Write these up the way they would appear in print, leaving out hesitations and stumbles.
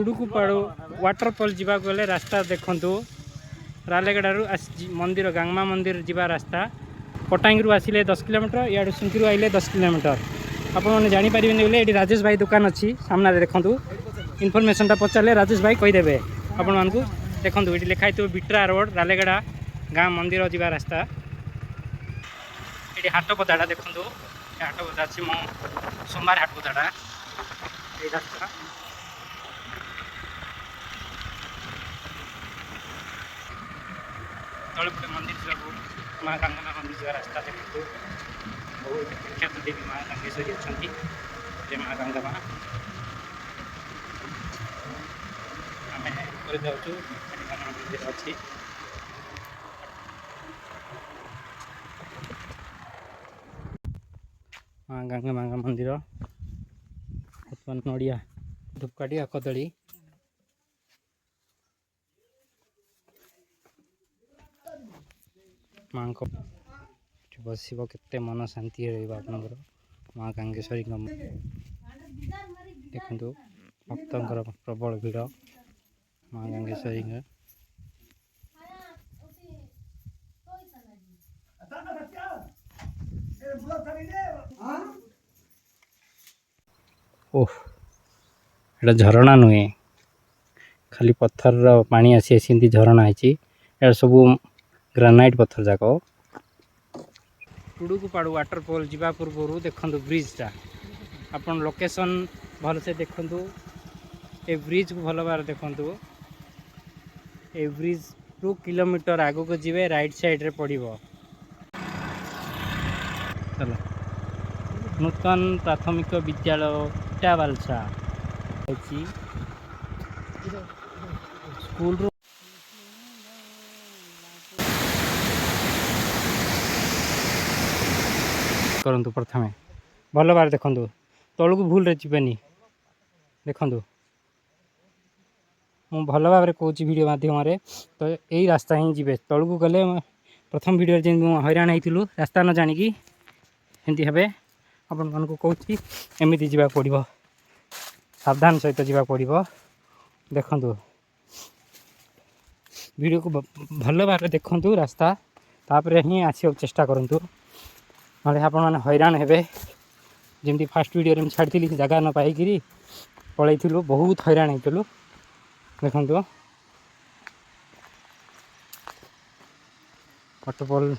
टुडुकुपाड़ू waterfall जीवा गले रास्ता देखंतु रालेगड़ारू मंदिर गांगमा मंदिर जीवा रास्ता पटांगी आसिले 10 किलोमीटर इडू सुंकी आइले 10 किलोमीटर आपने जापर ये राजेश भाई दुकान अच्छी सामने देखूँ इनफर्मेशनटा पचारे राजेश भाई कहीदेवे आपण मानक देखूँ ये लिखाई थो बिट्रा रोड रालेगड़ा गाँ मंदिर जीवा रास्ता ये हाट पदाटा देखूँ हाट पदा अच्छी मो सोमवार हाट पदाटा ये रास्ता तलपटे मंदिर जाऊ माँ गंगा मंदिर जा रास्ता देखो बहुत विख्यात देवी माँ गंगेश्वरी अच्छा जय माँ गंगा माँ आम जाऊँ मंदिर अच्छी माँ गंगा माँ मंदिर नड़िया धूपकाठी कदली माँ को बस के मन शांति रहा माँ गंगेश्वरी देखु भक्तर प्रबल भीड़ माँ गंगेश्वरी ओह एटा झरणा नुहे खाली पत्थर पानी आसी आसी झरणा है सब ग्रानाइट पत्थर जाक टुडुकुपाड़ू वाटरफॉल जीवा पूर्व देखो ब्रिजटा आपन लोकेशन भल से देखु ए ब्रिज को भल बार देखु ए ब्रिज 2 किलोमीटर आगो को जीवे राइट साइड रे पड़िबो चलो नूतन प्राथमिक विद्यालय इटाबालसा स्कूल करंतु प्रथमे भल बार देखु तलू को भूल रे जीवेनी देखु मु भल भाव में कहूँ वीडियो माध्यम तो यही रास्ता ही जी तलू को गले प्रथम वीडियो जो हैरान होती रास्ता न जानिकी एमती हे आपण मान कहूँ एमती जा पड़ो सावधान सहित जा पड़ो देखु वीडियो को भल भाव देखु रास्ता तापर ही आसो चेष्टा करूँ ना आपण मैंने हैरान हे जमी फास्ट वीडियो छाड़ी जगह न पाई पलू बहुत हैरान होलु देखु वाटरफॉल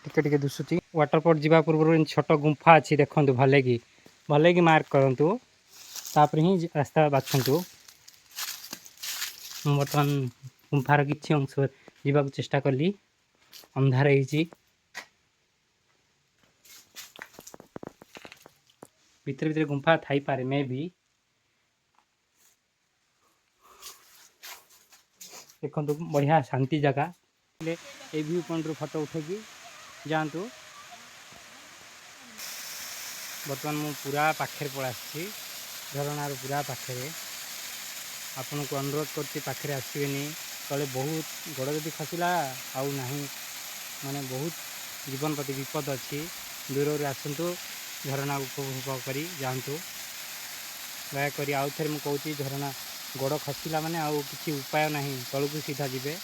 टिके दुसुची वाटरफॉल जीवा पूर्व छोट गुंफा अच्छी देखु भले कि मार्क करूँ तापर ही रास्ता बाछंतु बर्तमान गुंफार किसी अंश जावाक चेष्टा कली अंधार भितर भितर गुंफा थाई पारे मे भी देखो बढ़िया शांति जगह ये व्यू पॉइंट फोटो उठेकी जातु बर्तमान मु पूरा पाखे पड़ा झरणार पूरा पाखे आपण को अनुरोध करती पाखे आसबेनी तले बहुत गोड़ जदि खसला आउ नहीं माने बहुत जीवन प्रति विपद अच्छी दूर आसतु झरणा उपभोग कर जातु दयाकोरी आउ थे मुझे कहूँ झरणा गोड़ खसला माने आउ किसी उपाय नहीं तलू को सीधा जीवे